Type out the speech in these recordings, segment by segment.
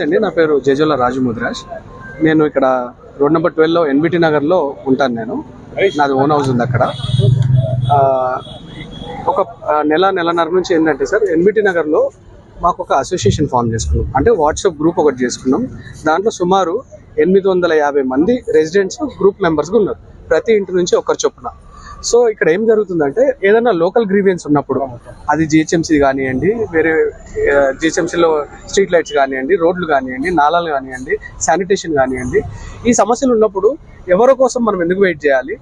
అండి, నా పేరు జేజోల రాజు ముద్రాజ్. నేను ఇక్కడ రోడ్ నెంబర్ 12లో ఎన్బిటి నగర్లో ఉంటాను. నాది ఓన్ హౌస్ ఉంది అక్కడ. ఒక నెలన్నర నుంచి ఏంటంటే సార్, ఎన్బిటి నగర్లో మాకు ఒక అసోసియేషన్ ఫామ్ చేసుకున్నాం. అంటే వాట్సాప్ గ్రూప్ ఒకటి చేసుకున్నాం. దాంట్లో సుమారు 850 మంది రెసిడెంట్స్ గ్రూప్ మెంబర్స్గా ఉన్నారు. ప్రతి ఇంటి నుంచి ఒకరు చొప్పున. సో ఇక్కడ ఏం జరుగుతుందంటే, ఏదైనా లోకల్ గ్రీవియన్స్ ఉన్నప్పుడు, అది జిహెచ్ఎంసీ కానివ్వండి, వేరే జిహెచ్ఎంసీలో స్ట్రీట్ లైట్స్ కానివ్వండి, రోడ్లు కానివ్వండి, నాలాలు కానివ్వండి, శానిటేషన్ కానివ్వండి, ఈ సమస్యలు ఉన్నప్పుడు ఎవరి కోసం మనం ఎందుకు వెయిట్ చేయాలి,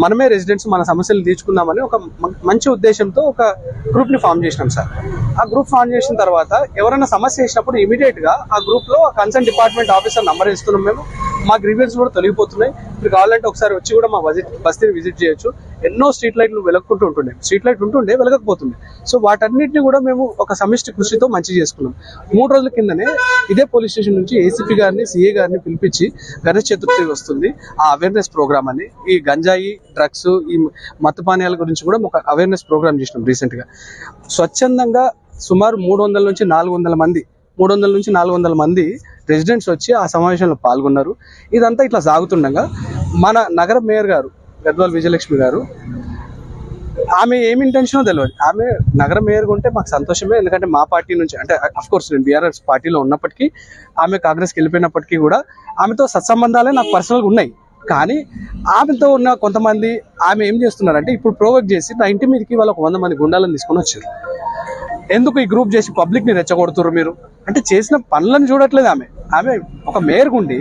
మనమే రెసిడెంట్స్ మన సమస్యలు తీర్చుకుందామని ఒక మంచి ఉద్దేశంతో ఒక గ్రూప్ని ఫామ్ చేసినాం సార్. ఆ గ్రూప్ ఫామ్ చేసిన తర్వాత ఎవరైనా సమస్య చేసినప్పుడు ఇమీడియట్గా ఆ గ్రూప్లో కన్సర్న్ డిపార్ట్మెంట్ ఆఫీసర్ నంబర్ ఇస్తున్నాం మేము. మా గ్రీవియన్స్ కూడా తొలగిపోతున్నాయి. మీరు కావాలంటే ఒకసారి వచ్చి కూడా మా బస్తీని విజిట్ చేయొచ్చు. ఎన్నో స్ట్రీట్ లైట్లు వెలగకుంటూ ఉంటుండే, స్ట్రీట్ లైట్ ఉంటుండే వెలగకపోతుండే. సో వాటన్నిటిని కూడా మేము ఒక సమిష్టి కృషితో మంచి చేసుకున్నాం. 3 రోజుల కిందనే ఇదే పోలీస్ స్టేషన్ నుంచి ఏసీపీ గారిని, సిఏ గారిని పిలిపించి, గణేష్ చతుర్థి వస్తుంది, ఆ అవేర్నెస్ ప్రోగ్రామ్ అని, ఈ గంజాయి, డ్రగ్స్, ఈ మత్తు పానీయాల గురించి కూడా ఒక అవేర్నెస్ ప్రోగ్రామ్ చేసినాం రీసెంట్గా. స్వచ్ఛందంగా సుమారు 300 నుంచి 400 మంది రెసిడెంట్స్ వచ్చి ఆ సమావేశంలో పాల్గొన్నారు. ఇదంతా ఇట్లా సాగుతుండగా మన నగర మేయర్ గారు గద్వాల్ విజయలక్ష్మి గారు, ఆమె ఏమి ఇంటెన్షనో తెలియదు. ఆమె నగర మేయర్గా ఉంటే మాకు సంతోషమే, ఎందుకంటే మా పార్టీ నుంచి, అంటే అఫ్కోర్స్ నేను బీఆర్ఎస్ పార్టీలో ఉన్నప్పటికీ, ఆమె కాంగ్రెస్కి వెళ్ళిపోయినప్పటికీ కూడా ఆమెతో సత్సంబంధాలే నాకు పర్సనల్గా ఉన్నాయి. కానీ ఆమెతో ఉన్న కొంతమంది ఆమె ఏం చేస్తున్నారంటే, ఇప్పుడు ప్రోవోక్ చేసి నా ఇంటి మీదకి వాళ్ళకు 100 మంది గుండాలను తీసుకొని వచ్చారు. ఎందుకు ఈ గ్రూప్ చేసి పబ్లిక్ని రెచ్చగొడుతున్నారు మీరు అంటే? చేసిన పనులను చూడట్లేదు ఆమె ఒక మేయర్ గుండి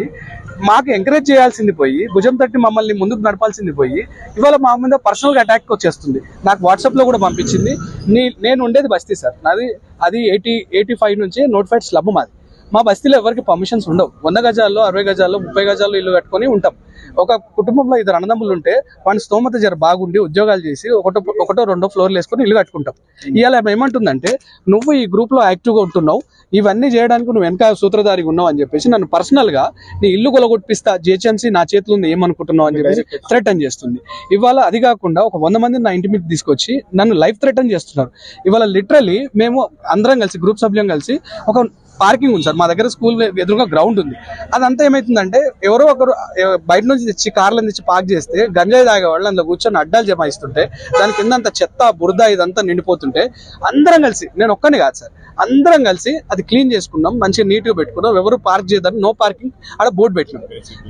మాకు ఎంకరేజ్ చేయాల్సింది పోయి, భుజం తట్టి మమ్మల్ని ముందుకు నడపాల్సింది పోయి, ఇవాళ మా మీద పర్సనల్గా అటాక్ వచ్చేస్తుంది. నాకు వాట్సాప్లో కూడా పంపించింది. నేను ఉండేది బస్తీ సార్, అది 85 నుంచి నోటిఫైడ్ స్లబ్ మాది. మా బస్తీలో ఎవరికి పర్మిషన్స్ ఉండవు. 100 గజాల్లో, 60 గజాల్లో, 30 గజాల్లో ఇల్లు కట్టుకొని ఉంటాం. ఒక కుటుంబంలో 2 అన్నదమ్ములు ఉంటే వాడి స్తోమత జర బాగుండి ఉద్యోగాలు చేసి ఒకటో రెండో ఫ్లోర్లు వేసుకొని ఇల్లు కట్టుకుంటాం. ఇవాళ ఏమంటుందంటే, నువ్వు ఈ గ్రూప్లో యాక్టివ్గా ఉంటున్నావు, ఇవన్నీ చేయడానికి నువ్వు వెనక సూత్రధారిగా ఉన్నావు అని చెప్పేసి నన్ను పర్సనల్గా నీ ఇల్లు కొలగొట్టిస్తా, జిహెచ్ఎంసీ నా చేతిలో ఉంది, ఏమనుకుంటున్నావు అని చెప్పేసి థ్రెటన్ చేస్తుంది. ఇవాళ అది కాకుండా ఒక 100 మందిని నా ఇంటి మీద తీసుకొచ్చి నన్ను లైఫ్ థ్రెటన్ చేస్తున్నారు. ఇవాళ లిటరలీ మేము అందరం కలిసి, గ్రూప్ సభ్యులం కలిసి, ఒక పార్కింగ్ ఉంది సార్ మా దగ్గర, స్కూల్ ఎదురుగా గ్రౌండ్ ఉంది. అదంతా ఏమవుతుందంటే, ఎవరో ఒకరు బయట నుంచి తెచ్చి కార్లను తెచ్చి పార్క్ చేస్తే గంజాయి తాగేవాళ్ళు అందులో కూర్చొని అడ్డాలు జమాయిస్తుంటే, దాని కిందంతా చెత్త, బురద ఇదంతా నిండిపోతుంటే, అందరం కలిసి, నేను ఒక్కని కాదు సార్, అందరం కలిసి అది క్లీన్ చేసుకున్నాం, మంచిగా నీట్గా పెట్టుకున్నాం. ఎవరు పార్క్ చేయదని నో పార్కింగ్ అక్కడ బోర్డు పెట్టినాం.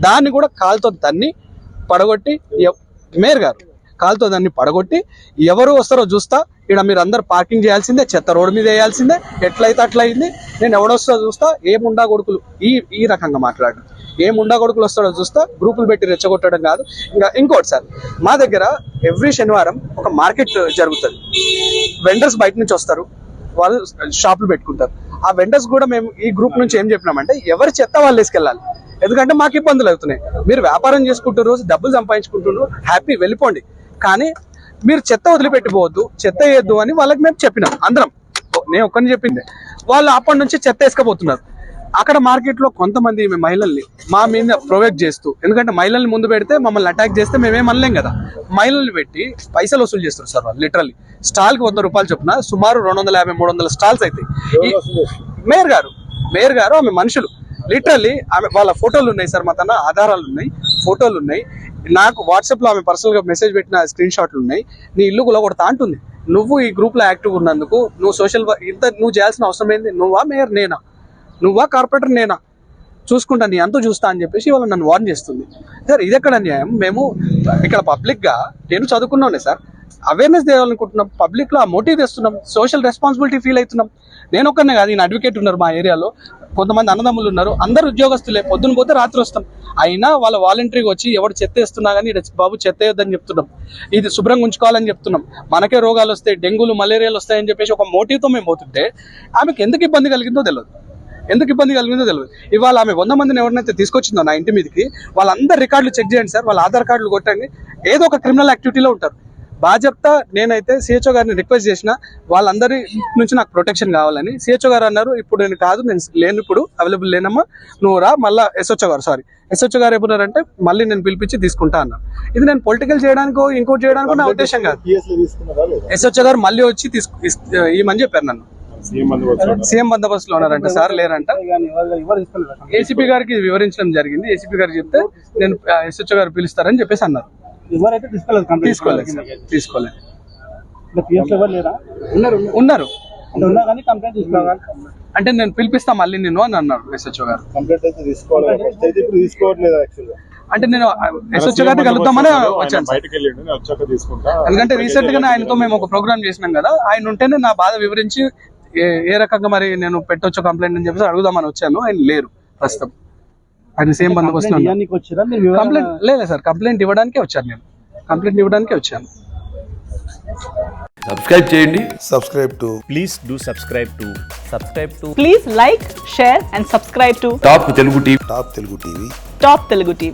దాన్ని కూడా కాలుతో దాన్ని పడగొట్టి, మేయర్ గారు కాలుతో దాన్ని పడగొట్టి, ఎవరు వస్తారో చూస్తా, ఇక్కడ మీరు అందరు పార్కింగ్ చేయాల్సిందే, చెత్త రోడ్డు మీద వేయాల్సిందే, ఎట్లయితే అట్లా అయింది, నేను ఎవడొస్తాడో చూస్తా, ఏముండా కొడుకులు ఈ రకంగా మాట్లాడడం, ఏముండా కొడుకులు వస్తాడో చూస్తా, గ్రూపులు పెట్టి రెచ్చగొట్టడం కాదు. ఇంకోటి సార్, మా దగ్గర ఎవ్రీ శనివారం ఒక మార్కెట్ జరుగుతుంది. వెండర్స్ బయట నుంచి వస్తారు, వాళ్ళు షాపులు పెట్టుకుంటారు. ఆ వెండర్స్ కూడా మేము ఈ గ్రూప్ నుంచి ఏం చెప్పినామంటే, ఎవరి చెత్త వాళ్ళు వేసుకెళ్ళాలి, ఎందుకంటే మాకు ఇబ్బందులు అవుతున్నాయి. మీరు వ్యాపారం చేసుకుంటారు, డబ్బులు సంపాదించుకుంటున్నారు, హ్యాపీ వెళ్ళిపోండి, కానీ మీరు చెత్త వదిలిపెట్టిపోవద్దు, చెత్త వేయద్దు అని వాళ్ళకి మేము చెప్పినాం. అందరం, నేను ఒక్కరిని చెప్పింది, వాళ్ళు అప్పటి నుంచి చెత్త వేసుకపోతున్నారు. అక్కడ మార్కెట్లో కొంతమంది మహిళల్ని మా మీద ప్రొవోక్ చేస్తూ, ఎందుకంటే మహిళల్ని ముందు పెడితే మమ్మల్ని అటాక్ చేస్తే మేమేం అనలేం కదా, మహిళల్ని పెట్టి పైసలు వసూలు చేస్తారు సార్ వాళ్ళు. లిటరల్లీ స్టాల్కి 100 రూపాయలు చొప్పున సుమారు 250-300 స్టాల్స్ అవుతాయి. మేయర్ గారు ఆమె మనుషులు, లిటరల్లీ ఆమె వాళ్ళ ఫోటోలు ఉన్నాయి సార్, మా తన ఆధారాలు ఉన్నాయి, ఫోటోలు ఉన్నాయి. నాకు వాట్సాప్లో ఆమె పర్సనల్గా మెసేజ్ పెట్టిన స్క్రీన్ షాట్లు ఉన్నాయి. నీ ఇల్లు కొలగొడతా అంటుంది. నువ్వు ఈ గ్రూప్లో యాక్టివ్ ఉన్నందుకు నువ్వు సోషల్ నువ్వు చేయాల్సిన అవసరం ఏంది? నువ్వా మేయర్ నేనా? నువ్వా కార్పొరేటర్ నేనా? చూసుకుంటా, నీ అంతా చూస్తా అని చెప్పేసి వాళ్ళు నన్ను వార్న్ చేస్తుంది. సార్ ఇది ఎక్కడ న్యాయం? మేము ఇక్కడ పబ్లిక్గా, నేను చదువుకున్నానే సార్, అవేర్నెస్ చేయాలనుకుంటున్నాం, పబ్లిక్లో ఆ మోటివ్ తెస్తున్నాం, సోషల్ రెస్పాన్సిబిలిటీ ఫీల్ అవుతున్నాం. నేను ఒక్కనే కాదు, ఈయన అడ్వకేట్ ఉన్నారు మా ఏరియాలో, కొంతమంది అన్నదమ్ములు ఉన్నారు, అందరు ఉద్యోగస్తులే, పొద్దున పోతే రాత్రి వస్తాం. అయినా వాళ్ళ వాలంటరీగా వచ్చి ఎవరు చెత్త వేస్తున్నా కానీ బాబు చెత్త వేయొద్దని చెప్తున్నాం, ఇది శుభ్రంగా ఉంచుకోవాలని చెప్తున్నాం. మనకే రోగాలు వస్తాయి, డెంగ్యూలు, మలేరియాలు వస్తాయని చెప్పేసి ఒక మోటివ్తో మేము పోతుంటే ఆమెకి ఎందుకు ఇబ్బంది కలిగిందో తెలియదు. ఇవాళ ఆమె 100 మందిని ఎవరినైతే తీసుకొచ్చిందో నా ఇంటి మీదకి, వాళ్ళందరు రికార్డులు చెక్ చేయండి సార్, వాళ్ళ ఆధార్ కార్డులు కొట్టండి, ఏదో ఒక క్రిమినల్ యాక్టివిటీలో ఉంటారు. బాజప్తా నేనైతే సిహెచ్ఓ గారిని రిక్వెస్ట్ చేసిన, వాళ్ళందరి నుంచి నాకు ప్రొటెక్షన్ కావాలని. సిహెచ్ఓ గారు అన్నారు, ఇప్పుడు నేను కాదు, నేను లేను, ఇప్పుడు అవైలబుల్ లేనమ్మా, నువ్వు రా. మళ్ళీ ఎస్హెచ్ఓ గారు ఏమన్నారంటే, మళ్ళీ నేను పిలిపించి తీసుకుంటా అన్నారు. ఇది నేను పొలిటికల్ చేయడానికో ఇంకోటి చేయడానికో నా ఉద్దేశం కాదు. ఎస్హెచ్ఓ గారు మళ్ళీ వచ్చి ఇవ్వమని చెప్పారు నన్ను. సీఎం బందోబస్తులో ఉన్నారంట సార్, లేరంట. ఏసీపీ గారికి వివరించడం జరిగింది. ఏసీపీ గారికి చెప్తే నేను ఎస్హెచ్ఓ గారు పిలుస్తారని చెప్పేసి అన్నారు. ఎవరైతే తీసుకోలేదు సార్, తీసుకోలేదు. ఉన్నారు ఉన్నారు కానీ కంప్లైంట్ తీసుకోవాలి అంటే నేను పిలిపిస్తా మళ్ళీ నేను అని అన్నారు ఎస్హెచ్ఓ గారు. కంప్లీట్ అయితే తీసుకోవాలి, అయితే ఇప్పుడు తీసుకోవట్లేదు యాక్చువల్గా. అంటే నేను ఎస్హెచ్ఓ గారిని కలుద్దామని వచ్చాను సార్. బయటకు వెళ్ళండి, నేను వచ్చాక తీసుకుంటా. ఎందుకంటే రీసెంట్ గానే ఆయనతో మేము ఒక ప్రోగ్రామ్ చేసినాం కదా, ఆయన ఉంటేనే నా బాధ వివరించి ఏ రకంగా మరి నేను పెట్టొచ్చు కంప్లైంట్ అని చెప్పేసి అడుగుదామని వచ్చాను. ఆయన లేరు ప్రస్తుతం, ఆయన సేమ్ బందోబస్తు కంప్లైంట్ లేదు సార్. కంప్లైంట్ ఇవ్వడానికే వచ్చాను నేను, కంప్లైంట్ ఇవ్వడానికే వచ్చాను. సబ్స్క్రైబ్ చేయండి. Please do subscribe to Please like, share and subscribe to top Telugu TV. Top Telugu TV. Top Telugu TV.